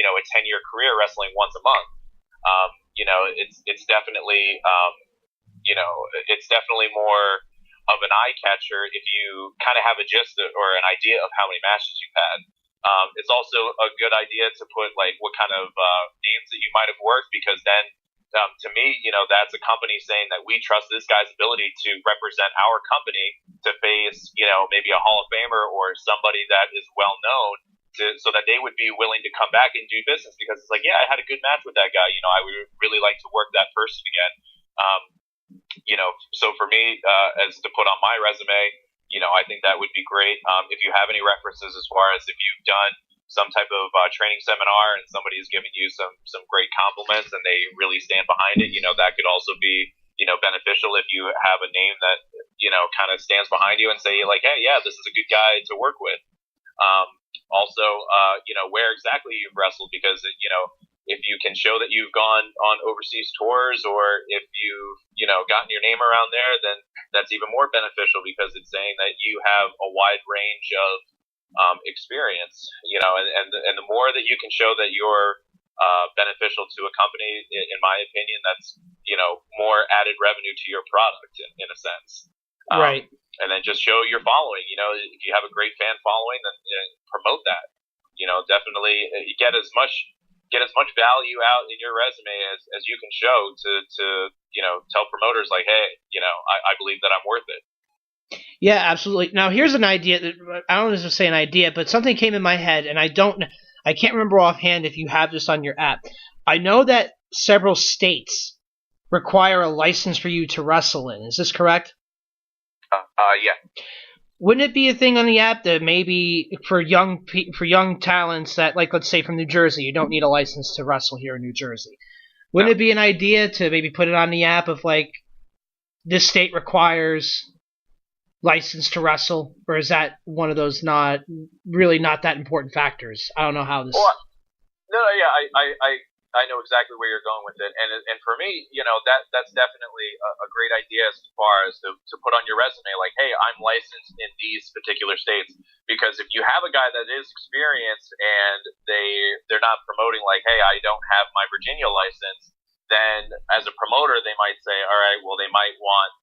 a 10-year career wrestling once a month. It's definitely it's definitely more of an eye catcher if you kind of have a gist or an idea of how many matches you've had. It's also a good idea to put like what kind of names that you might have worked, because then to me, that's a company saying that we trust this guy's ability to represent our company to face, maybe a Hall of Famer or somebody that is well known, so that they would be willing to come back and do business, because it's like, yeah, I had a good match with that guy. I would really like to work that person again. So for me, as to put on my resume, I think that would be great. If you have any references as far as if you've done some type of training seminar and somebody is giving you some great compliments and they really stand behind it, that could also be, beneficial if you have a name that, kind of stands behind you and say like, hey, yeah, this is a good guy to work with. Also, where exactly you've wrestled, because, if you can show that you've gone on overseas tours, or if you've, gotten your name around there, then that's even more beneficial, because it's saying that you have a wide range of experience, and the more that you can show that you're beneficial to a company, in my opinion, that's, more added revenue to your product in a sense. Right. And then just show your following. If you have a great fan following, then promote that. Definitely get as much value out in your resume as you can show to tell promoters like, hey, I believe that I'm worth it. Yeah, absolutely. Now here's an idea that I don't know if to say an idea, but something came in my head, and I can't remember offhand if you have this on your app. I know that several states require a license for you to wrestle in. Is this correct? Yeah. Wouldn't it be a thing on the app that maybe for young talents that, like, let's say from New Jersey, you don't need a license to wrestle here in New Jersey? Wouldn't it be an idea to maybe put it on the app of like, this state requires license to wrestle, or is that one of those not that important factors? I don't know how this. Well, no, yeah, I know exactly where you're going with it, and for me, that's definitely a great idea as far as to put on your resume, like, hey, I'm licensed in these particular states, because if you have a guy that is experienced and they're not promoting like, hey, I don't have my Virginia license, then as a promoter they might say, all right, well, they might want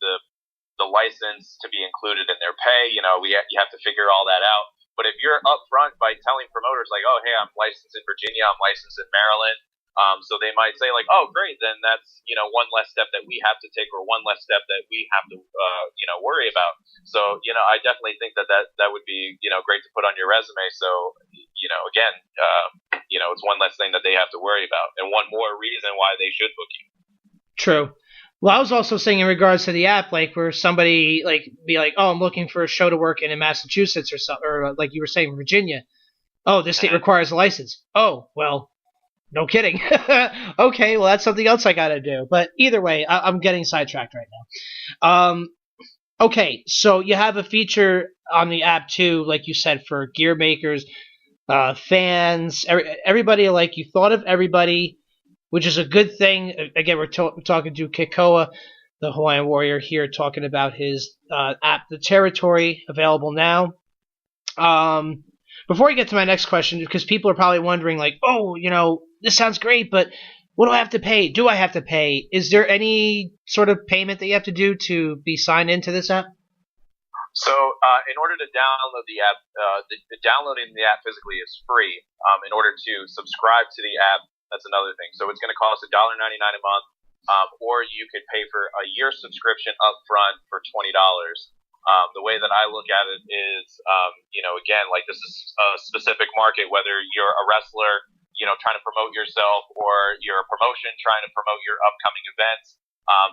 the license to be included in their pay. You have to figure all that out. But if you're upfront by telling promoters like, oh, hey, I'm licensed in Virginia, I'm licensed in Maryland, so they might say like, oh, great, then that's, one less step that we have to take, or one less step that we have to, worry about. So, I definitely think that would be, great to put on your resume. So, again, it's one less thing that they have to worry about, and one more reason why they should book you. True. Well, I was also saying in regards to the app, like where somebody like be like, oh, I'm looking for a show to work in Massachusetts or something, or like you were saying, Virginia. Oh, this state requires a license. Oh, well, no kidding. Okay, well, that's something else I got to do. But either way, I'm getting sidetracked right now. Okay, so you have a feature on the app too, like you said, for gear makers, fans, everybody. Like you thought of everybody, which is a good thing. Again, we're talking to Kekoa, the Hawaiian Warrior, here, talking about his app, The Territory, available now. Before I get to my next question, because people are probably wondering, like, oh, this sounds great, but what do I have to pay? Do I have to pay? Is there any sort of payment that you have to do to be signed into this app? So, in order to download the app, downloading the app physically is free. In order to subscribe to the app, that's another thing. So it's going to cost $1.99 a month, or you could pay for a year subscription up front for $20. The way that I look at it is, again, like this is a specific market, whether you're a wrestler, trying to promote yourself, or you're a promotion trying to promote your upcoming events,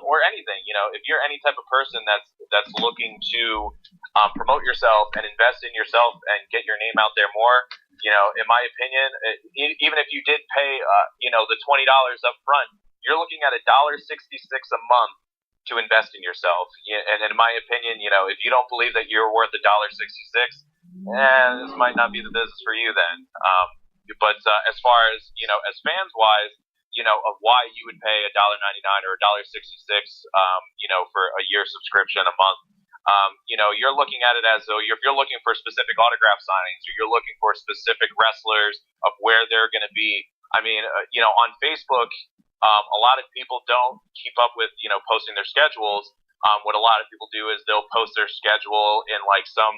or anything. If you're any type of person that's looking to promote yourself and invest in yourself and get your name out there more, in my opinion, even if you did pay, the $20 up front, you're looking at $1.66 a month to invest in yourself. And in my opinion, if you don't believe that you're worth $1.66, this might not be the business for you then. But as far as, as fans wise, of why you would pay $1.99 or $1.66, for a year subscription a month, you're looking at it as though if you're looking for specific autograph signings, or you're looking for specific wrestlers of where they're going to be I mean, on Facebook, a lot of people don't keep up with, posting their schedules. What a lot of people do is they'll post their schedule in like some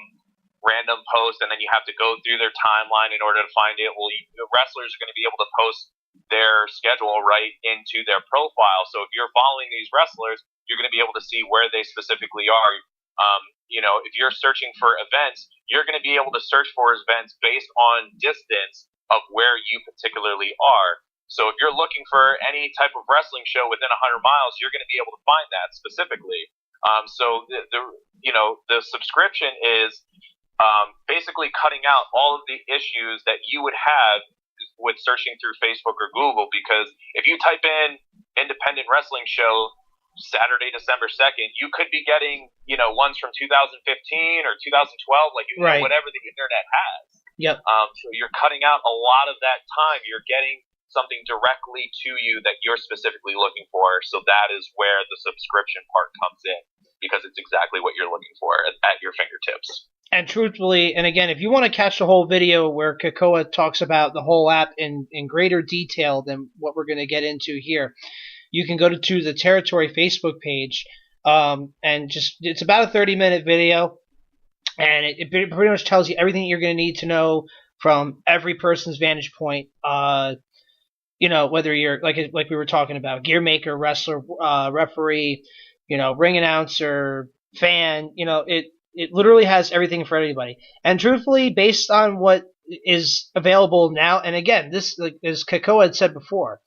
random post, and then you have to go through their timeline in order to find it. Well, wrestlers are going to be able to post their schedule right into their profile. So if you're following these wrestlers, you're going to be able to see where they specifically are. If you're searching for events, you're going to be able to search for events based on distance of where you particularly are. So if you're looking for any type of wrestling show within 100 miles, you're going to be able to find that specifically. So the subscription is basically cutting out all of the issues that you would have with searching through Facebook or Google, because if you type in independent wrestling show Saturday, December 2nd, you could be getting, ones from 2015 or 2012, right. Whatever the internet has. Yep. So you're cutting out a lot of that time. You're getting something directly to you that you're specifically looking for. So that is where the subscription part comes in, because it's exactly what you're looking for at your fingertips. And truthfully, and again, if you want to catch the whole video where Kekoa talks about the whole app in greater detail than what we're going to get into here, you can go to the Territory Facebook page, and it's about a 30-minute video, and it pretty much tells you everything you're going to need to know from every person's vantage point. Whether you're like we were talking about, gear maker, wrestler, referee, ring announcer, fan. It literally has everything for anybody. And truthfully, based on what is available now, and again, this, like, as Kekoa had said before,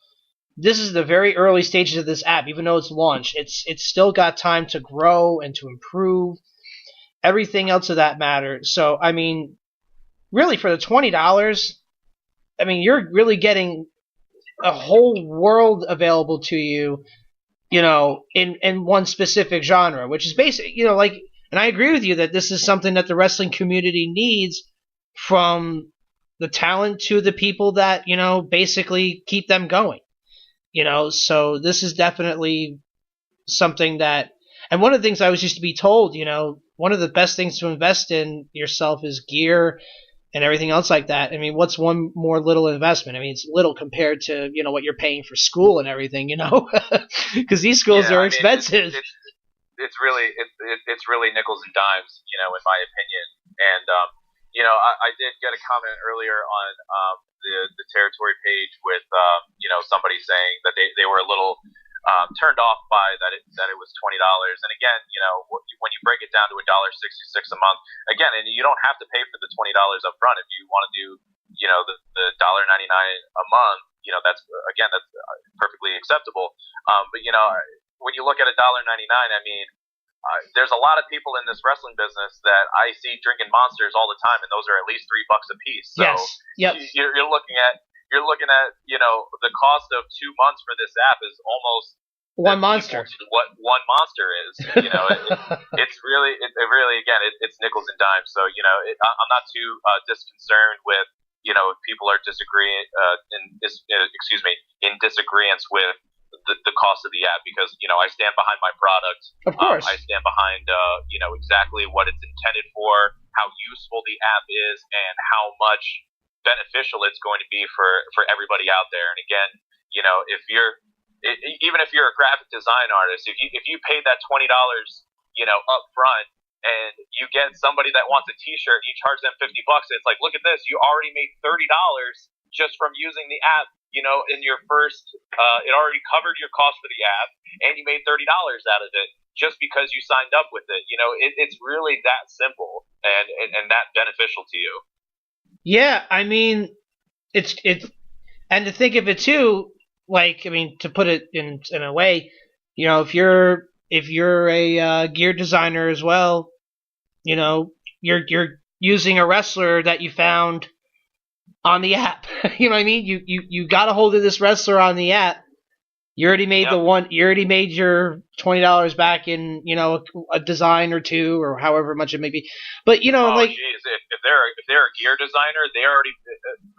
this is the very early stages of this app. Even though it's launched, it's still got time to grow and to improve. Everything else of that matter. So, I mean, really, for the $20, I mean, you're really getting a whole world available to you, in one specific genre, which is basic, and I agree with you that this is something that the wrestling community needs, from the talent to the people that, basically keep them going. So this is definitely something that, and one of the things I was used to be told, one of the best things to invest in yourself is gear and everything else like that. I mean, what's one more little investment? I mean, it's little compared to, what you're paying for school and everything, because these schools are expensive. It's really nickels and dimes, in my opinion. And, I did get a comment earlier on the Territory page with, somebody saying that they were a little turned off by that it was $20. And again, when you break it down to $1.66 a month, again, and you don't have to pay for the $20 up front if you want to do, the $1.99 a month. That's perfectly acceptable. But when you look at $1.99, I mean, there's a lot of people in this wrestling business that I see drinking Monsters all the time, and those are at least $3 a piece. So yes. Yep. You're looking at the cost of 2 months for this app is almost one Monster. What one Monster is. It's really again, it's nickels and dimes. So I'm not too disconcerted with if people are disagreeing in disagreement with the cost of the app, because I stand behind my product. Of course. I stand behind exactly what it's intended for, how useful the app is, and how much beneficial it's going to be for everybody out there. And again, even if you're a graphic design artist, if you paid that $20 up front, and you get somebody that wants a T-shirt and you charge them $50, it's like, look at this, you already made $30 just from using the app. In your first, it already covered your cost for the app, and you made $30 out of it just because you signed up with it. It's really that simple and that beneficial to you. Yeah, I mean, it's and to think of it too, like, I mean, to put it in a way, if you're a gear designer as well, you're using a wrestler that you found on the app. You know what I mean? You got a hold of this wrestler on the app. You already made you already made your $20 back in, a design or two, or however much it may be. But geez, if they're a gear designer, they already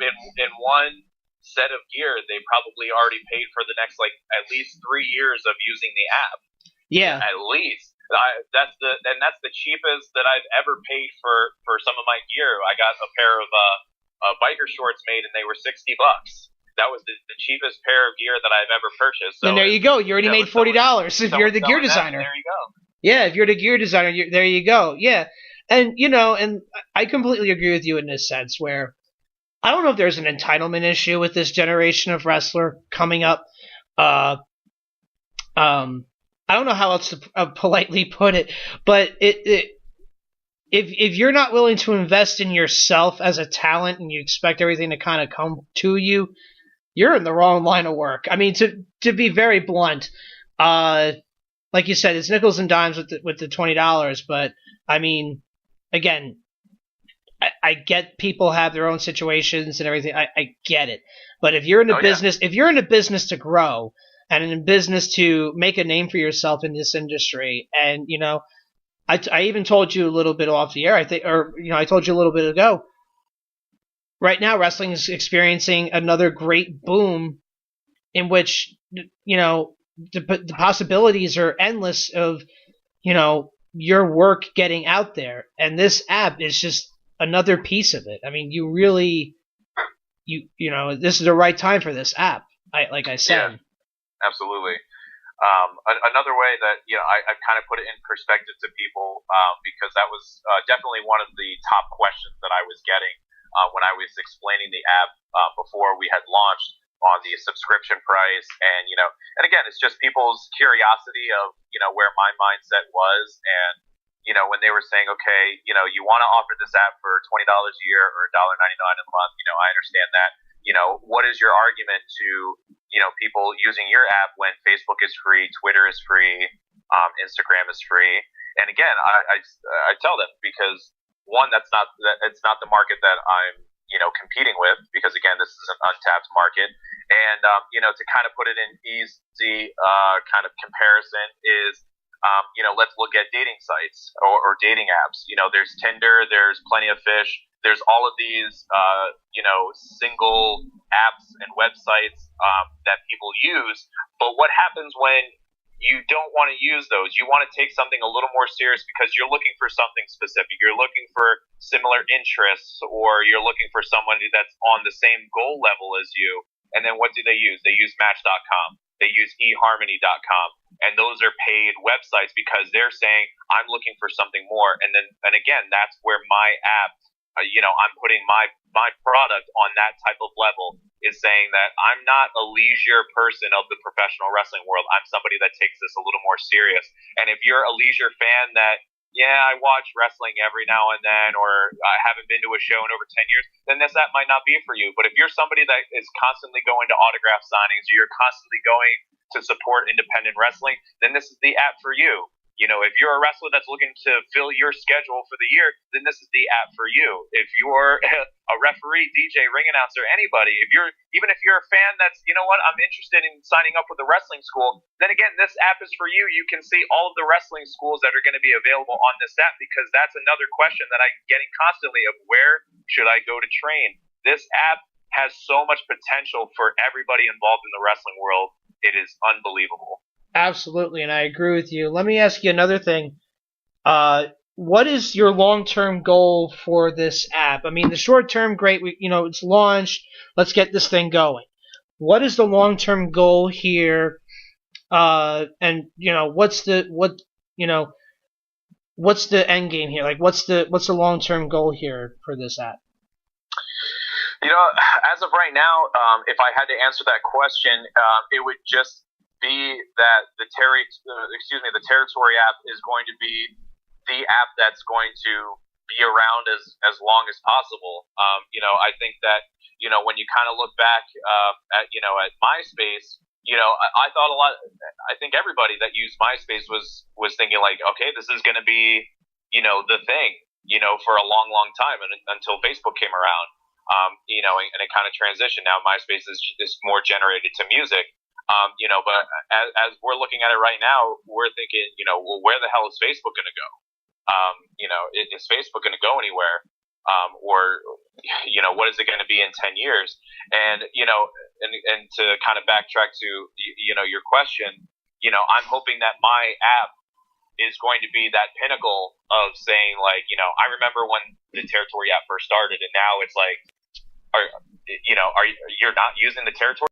in one set of gear, they probably already paid for the next at least 3 years of using the app. Yeah, at least. That's the cheapest that I've ever paid for some of my gear. I got a pair of biker shorts made, and they were $60. that was the cheapest pair of gear that I've ever purchased. So and there you go. You already made $40 if you're the gear designer. There you go. Yeah, if you're the gear designer, there you go. Yeah, and and I completely agree with you in this sense where I don't know if there's an entitlement issue with this generation of wrestler coming up. I don't know how else to politely put it, but if you're not willing to invest in yourself as a talent and you expect everything to kind of come to you, you're in the wrong line of work. I mean, to be very blunt, like you said, it's nickels and dimes with the $20, but I mean, again, I get people have their own situations and everything. I get it, but if you're in a business, if you're in a business to grow and in a business to make a name for yourself in this industry, and I even told you a little bit off the air, I think, or I told you a little bit ago. Right now, wrestling is experiencing another great boom, in which the possibilities are endless of your work getting out there, and this app is just another piece of it. I mean, you really, this is the right time for this app. Like I said. Yeah, absolutely. Another way that I kind of put it in perspective to people, because that was definitely one of the top questions that I was getting when I was explaining the app before we had launched on the subscription price, and and again, it's just people's curiosity of where my mindset was, and when they were saying, okay, you want to offer this app for $20 a year or $1.99 a month, I understand that. What is your argument to people using your app when Facebook is free, Twitter is free, Instagram is free? And again, I tell them, because one, it's not the market that I'm competing with, because again, this is an untapped market, and to kind of put it in easy kind of comparison is let's look at dating sites or dating apps. There's Tinder, there's Plenty of Fish, there's all of these single apps and websites that people use. But what happens when you don't want to use those? You want to take something a little more serious because you're looking for something specific. You're looking for similar interests, or you're looking for somebody that's on the same goal level as you. And then what do they use? They use Match.com. They use eHarmony.com. And those are paid websites because they're saying, I'm looking for something more. And again, that's where my app, I'm putting my product on that type of level, is saying that I'm not a leisure person of the professional wrestling world. I'm somebody that takes this a little more serious. And if you're a leisure fan that, I watch wrestling every now and then, or I haven't been to a show in over 10 years, then this app might not be for you. But if you're somebody that is constantly going to autograph signings, or you're constantly going to support independent wrestling, then this is the app for you. If you're a wrestler that's looking to fill your schedule for the year, then this is the app for you. If you're a referee, DJ, ring announcer, anybody, even if you're a fan that's, I'm interested in signing up with a wrestling school, then again, this app is for you. You can see all of the wrestling schools that are going to be available on this app, because that's another question that I'm getting constantly of, where should I go to train? This app has so much potential for everybody involved in the wrestling world. It is unbelievable. Absolutely, and I agree with you. Let me ask you another thing. What is your long-term goal for this app? I mean, the short-term, great. It's launched. Let's get this thing going. What is the long-term goal here? And what's the end game here? Like, what's the long-term goal here for this app? As of right now, if I had to answer that question, it would just be that the territory app is going to be the app that's going to be around as long as possible. I think that when you kind of look back at MySpace, I thought a lot. I think everybody that used MySpace was thinking like, okay, this is going to be the thing for a long time, and until Facebook came around. And it kind of transitioned. Now MySpace is more generated to music. But as we're looking at it right now, we're thinking, well, where the hell is Facebook going to go? Is Facebook going to go anywhere? Or what is it going to be in 10 years? And, and to kind of backtrack to, your question, I'm hoping that my app is going to be that pinnacle of saying, like, I remember when the territory app first started, and now it's like, you know, you're not using the territory